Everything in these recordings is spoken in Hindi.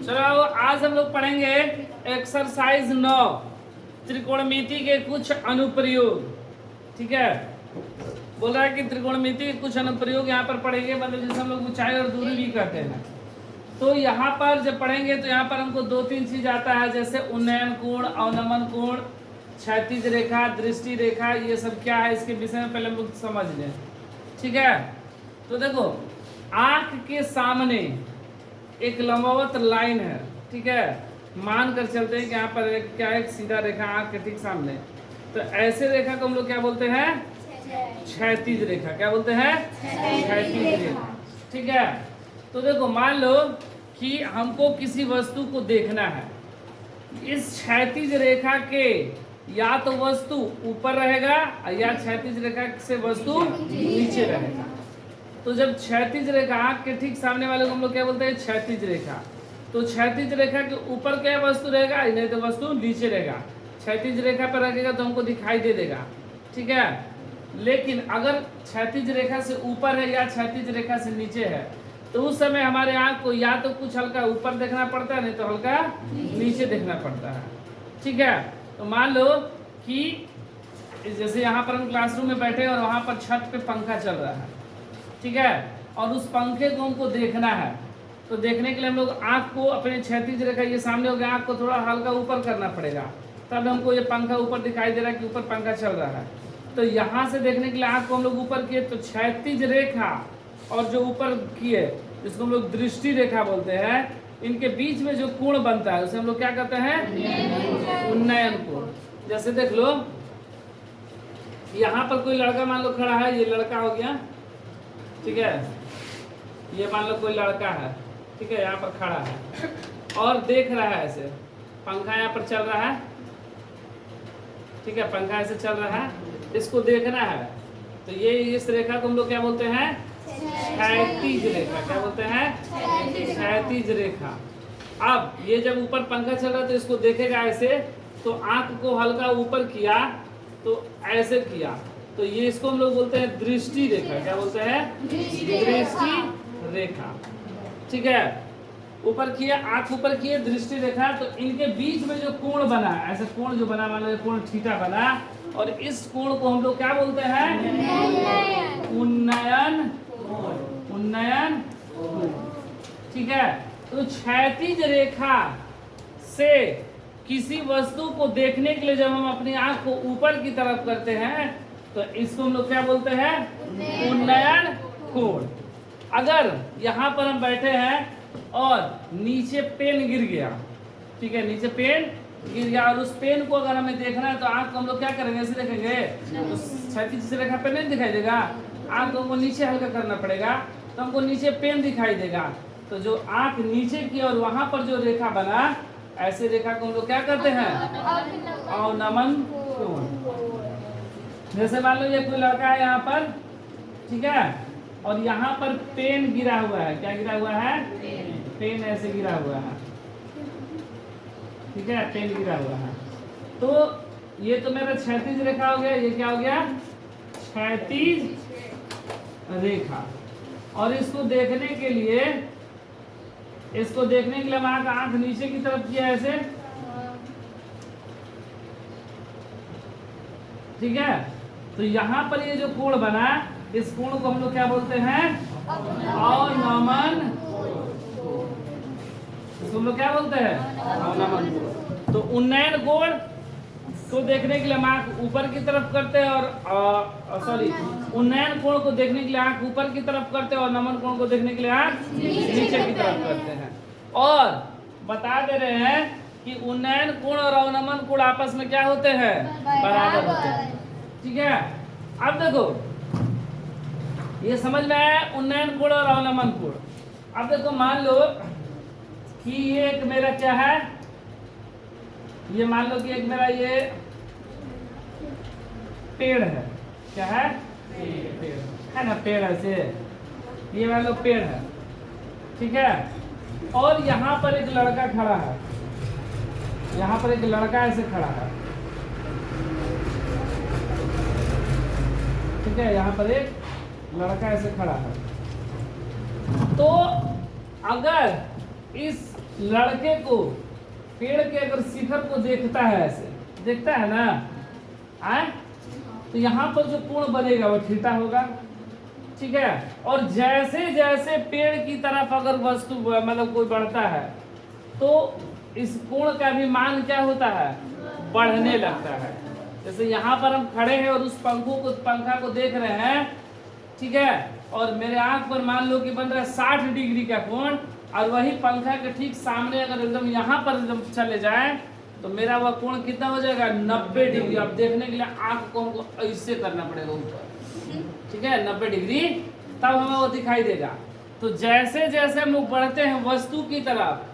चलो आज हम लोग पढ़ेंगे एक्सरसाइज 9 त्रिकोणमिति के कुछ अनुप्रयोग। ठीक है, बोल रहा है कि त्रिकोणमिति के कुछ अनुप्रयोग यहाँ पर पढ़ेंगे, मतलब जैसे हम लोग ऊंचाई और दूरी भी कहते हैं। तो यहाँ पर जब पढ़ेंगे तो यहाँ पर हमको 2-3 चीज आता है, जैसे उन्नयन कोण, अवनमन कोण, क्षैतिज रेखा, दृष्टि रेखा, ये सब क्या है इसके विषय में पहले हम लोग समझ लें। ठीक है, तो देखो आंख के सामने एक लंबवत लाइन है। ठीक है, मान कर चलते हैं कि यहाँ पर एक सीधा रेखा आंख के ठीक सामने, तो ऐसे रेखा को हम लोग क्या बोलते हैं? क्षैतिज रेखा। क्या बोलते हैं? क्षैतिज रेखा। ठीक है, तो देखो मान लो कि हमको किसी वस्तु को देखना है, इस क्षैतिज रेखा के या तो वस्तु ऊपर रहेगा या क्षैतिज रेखा से वस्तु नीचे रहेगा। तो जब क्षैतिज रेखा आंख के ठीक सामने वाले को हम लोग क्या बोलते हैं? क्षैतिज रेखा। तो क्षैतिज रेखा के ऊपर क्या वस्तु रहेगा? नहीं तो वस्तु नीचे रहेगा। क्षैतिज रेखा पर रखेगा तो हमको दिखाई दे देगा। ठीक है, लेकिन अगर क्षैतिज रेखा से ऊपर है या क्षैतिज रेखा से नीचे है तो उस समय हमारे आंख को या तो कुछ हल्का ऊपर देखना पड़ता है, नहीं तो हल्का नीचे देखना पड़ता है। ठीक है, तो मान लो कि जैसे यहाँ पर हम क्लासरूम में बैठे और वहाँ पर छत पे पंखा चल रहा है। ठीक है, और उस पंखे को हमको देखना है, तो देखने के लिए हम लोग आँख को अपने क्षैतिज रेखा ये सामने हो गया, आँख को थोड़ा हल्का ऊपर करना पड़ेगा, तब हमको ये पंखा ऊपर दिखाई दे रहा है कि ऊपर पंखा चल रहा है। तो यहाँ से देखने के लिए आँख को हम लोग ऊपर किए तो क्षैतिज रेखा और जो ऊपर किए जिसको हम लोग दृष्टि रेखा बोलते हैं, इनके बीच में जो कोण बनता है उसे हम लोग क्या कहते हैं? उन्नयन कोण। जैसे देख लो यहाँ पर कोई लड़का मान लो खड़ा है, ये लड़का हो गया। ठीक है, ये मान लो कोई लड़का है। ठीक है, यहाँ पर खड़ा है और देख रहा है ऐसे, पंखा यहाँ पर चल रहा है। ठीक है, पंखा ऐसे चल रहा है, इसको देखना है। तो ये इस रेखा को हम लोग क्या बोलते हैं? क्षैतिज रेखा। क्या बोलते हैं? क्षैतिज रेखा। अब ये जब ऊपर पंखा चल रहा है तो इसको देखेगा ऐसे, तो आंख को हल्का ऊपर किया तो ऐसे किया, तो ये इसको हम लोग बोलते हैं दृष्टि रेखा। क्या बोलते हैं? दृष्टि रेखा। ठीक है, ऊपर किया, आंख ऊपर किए, दृष्टि रेखा, तो इनके बीच में जो कोण बना, ऐसे कोण जो बना, मान लो कोण थीटा बना, और इस कोण को हम लोग क्या बोलते हैं? उन्नयन। उन्नयन। ठीक है, तो क्षैतिज रेखा से किसी वस्तु को देखने के लिए जब हम अपनी आंख को ऊपर की तरफ करते हैं तो इसको हम लोग क्या बोलते हैं? उन्नयन कोण। अगर यहाँ पर हम बैठे हैं और नीचे पेन गिर गया, ठीक है, नीचे पेन गिर गया और उस पेन को अगर हमें देखना है तो आंख को हम लोग क्या करेंगे? ऐसे देखेंगे, तो क्षैतिज रेखा पे नहीं दिखाई देगा, आंख को नीचे हल्का करना पड़ेगा तो हमको नीचे पेन दिखाई देगा। तो जो आंख नीचे की और वहां पर जो रेखा बना, ऐसे रेखा को हम लोग क्या कहते हैं? अवनमन कोण। जैसे मान लो ये कोई लड़का है यहाँ पर, ठीक है, और यहाँ पर पेन गिरा हुआ है। क्या गिरा हुआ है? पेन ऐसे गिरा हुआ है। ठीक है, पेन गिरा हुआ है। तो ये तो मेरा क्षैतिज रेखा हो गया, ये क्या हो गया? क्षैतिज रेखा। और इसको देखने के लिए हम आंख नीचे की तरफ किया ऐसे। ठीक है, तो यहाँ पर ये जो कोण बना, इस कोण को हम लोग क्या बोलते हैं? अवनमन। इसको हम लोग क्या बोलते हैं? अवनमन कोण। तो उन्नयन कोण को देखने के लिए हम आंख ऊपर की तरफ करते हैं और उन्नयन कोण को देखने के लिए आंख ऊपर की तरफ करते हैं और नमन कोण को देखने के लिए आंख नीचे की तरफ करते हैं। और बता दे रहे हैं कि उन्नयन कोण और अवनमन कोण आपस में क्या होते हैं? बराबर होते हैं। ठीक है, अब देखो ये समझ में आया उन्नयन कोण और अवनमन कोण। अब देखो मान लो कि ये एक मेरा क्या है, ये मान लो कि एक मेरा ये पेड़ है। क्या है? पेड़ है ना, पेड़ ऐसे, ये मान लो पेड़ है। ठीक है, और यहाँ पर एक लड़का खड़ा है, यहाँ पर एक लड़का ऐसे खड़ा है। ठीक है, यहाँ पर एक लड़का ऐसे खड़ा है। तो अगर इस लड़के को पेड़ के अगर शिखर को देखता है, ऐसे देखता है ना, आए, तो यहाँ पर जो कोण बनेगा वो थीटा होगा, ठीक है। और जैसे जैसे पेड़ की तरफ अगर वस्तु मतलब कोई बढ़ता है तो इस कोण का भी मान क्या होता है, बढ़ने लगता है। जैसे यहाँ पर हम खड़े हैं और उस पंखा को देख रहे हैं, ठीक है, और मेरे आंख पर मान लो कि बन रहा है 60 डिग्री का कोण, और वही पंखा के ठीक सामने अगर एकदम यहाँ पर एकदम चले जाए तो मेरा वह कोण कितना हो जाएगा, 90 डिग्री। अब देखने के लिए आंख को हमको ऐसे करना पड़ेगा ऊपर, ठीक है, 90 डिग्री, तब हमें वो दिखाई देगा। तो जैसे जैसे हम लोग बढ़ते हैं वस्तु की तरफ,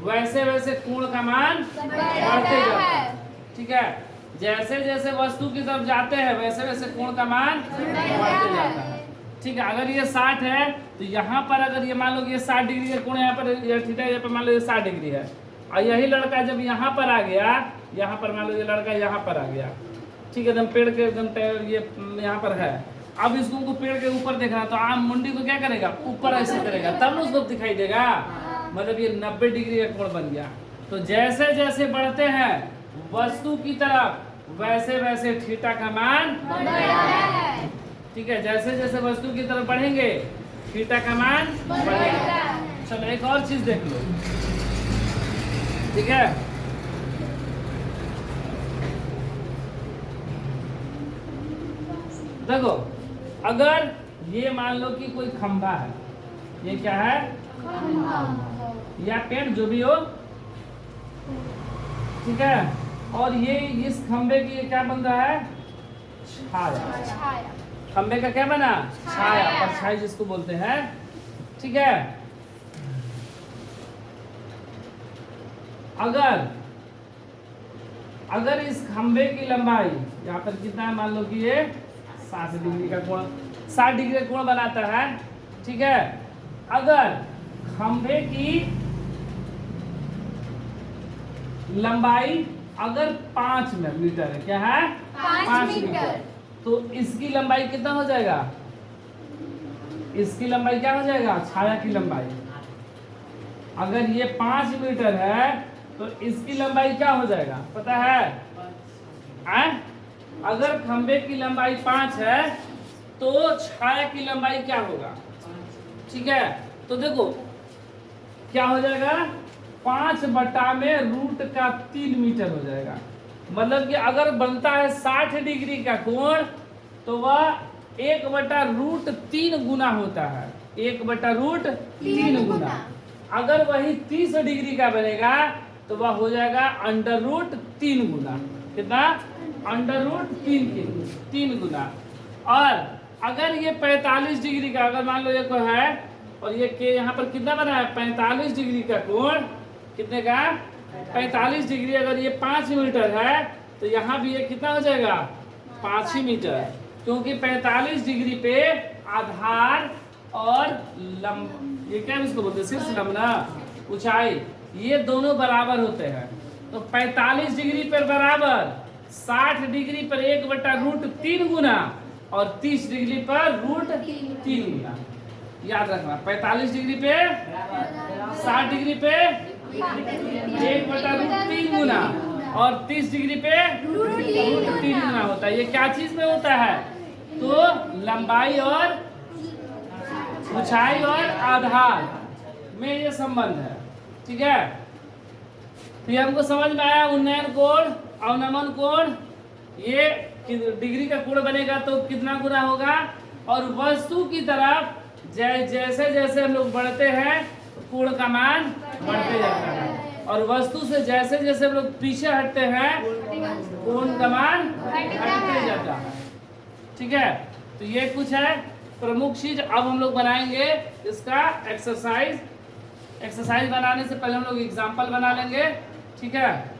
वैसे वैसे कोण का मान बढ़ते जाता है, ठीक है। जैसे जैसे वस्तु की तरफ जाते हैं वैसे वैसे कोण का मान बढ़ते जाता है, ठीक है। अगर ये 60 है तो यहाँ पर अगर ये मान लो कि ये 60 डिग्री का कोण, यहाँ पर थीटा, यहाँ पर मान लो ये 60 डिग्री है, और यही लड़का जब यहाँ पर आ गया, यहाँ पर मान लो ये लड़का यहाँ पर आ गया, ठीक है, एकदम पेड़ के एकदम ये यहाँ पर है। अब इसको पेड़ के ऊपर देख रहा, तो आम मुंडी को क्या करेगा, ऊपर ऐसे करेगा, तब उसको दिखाई देगा, मतलब ये 90 डिग्री का कोण बन गया। तो जैसे जैसे बढ़ते हैं वस्तु की तरफ वैसे वैसे थीटा का मान बढ़ेगा, ठीक है। जैसे जैसे वस्तु की तरफ बढ़ेंगे थीटा का मान बढ़ेगा। चलो एक और चीज देख लो, ठीक है। देखो, अगर ये मान लो कि कोई खंभा है, ये क्या है, या पेड़ जो भी हो, ठीक है, और ये इस खंभे की क्या बन रहा है, छाया। खंभे का क्या बना, छाया, परछाई जिसको बोलते हैं, ठीक है। अगर इस खंभे की लंबाई यहाँ पर कितना है, मान लो कि ये 60 डिग्री का कोण, 60 डिग्री का कोण बनाता है, ठीक है। अगर खंभे की लंबाई अगर 5 मीटर है, क्या है, 5 मीटर, तो इसकी लंबाई कितना हो जाएगा, इसकी लंबाई क्या हो जाएगा, छाया की लंबाई। अगर ये 5 मीटर है तो इसकी लंबाई क्या हो जाएगा, पता है? अगर खंबे की लंबाई 5 है तो छाया की लंबाई क्या होगा, ठीक है। तो देखो क्या हो जाएगा, 5/√3 मीटर हो जाएगा। मतलब कि अगर बनता है 60 डिग्री का कोण तो वह 1/√3 गुना होता है, 1/√3 गुना। अगर वही 30 डिग्री का बनेगा तो वह हो जाएगा √3 गुना। कितना, √3 गुना। और अगर ये 45 डिग्री का, अगर मान लो ये कोई है और ये के यहाँ पर कितना बना है, 45 डिग्री का कोण, कितने का, 45 डिग्री। अगर ये 5 मीटर है तो यहाँ भी ये कितना हो जाएगा, 5 ही मीटर, क्योंकि 45 डिग्री पे आधार और ये क्या इसको बोलते हैं, शीर्ष लंबना, ऊंचाई, ये दोनों बराबर होते हैं। तो 45 डिग्री पर बराबर 60 डिग्री पर 1/√3 गुना और 30 डिग्री पर √3 गुना। याद रखना, 45 डिग्री पे 60 डिग्री पे 1/√3 गुना और 30 डिग्री पे √3 गुना होता है। ये क्या चीज में होता है, तो लंबाई और ऊंचाई और आधार में ये संबंध है, ठीक है। तो ये हमको समझ में आया, उन्नयन कोण, अवनमन कोण, ये डिग्री का कोण बनेगा तो कितना गुना होगा। और वस्तु की तरफ जैसे जैसे हम लोग बढ़ते हैं कोण का मान बढ़ते जाता है, और वस्तु से जैसे जैसे हम लोग पीछे हटते हैं कोण का मान घटते जाता है, ठीक है। तो ये कुछ है प्रमुख चीज। अब हम लोग बनाएंगे इसका एक्सरसाइज बनाने से पहले हम लोग एग्जाम्पल बना लेंगे, ठीक है।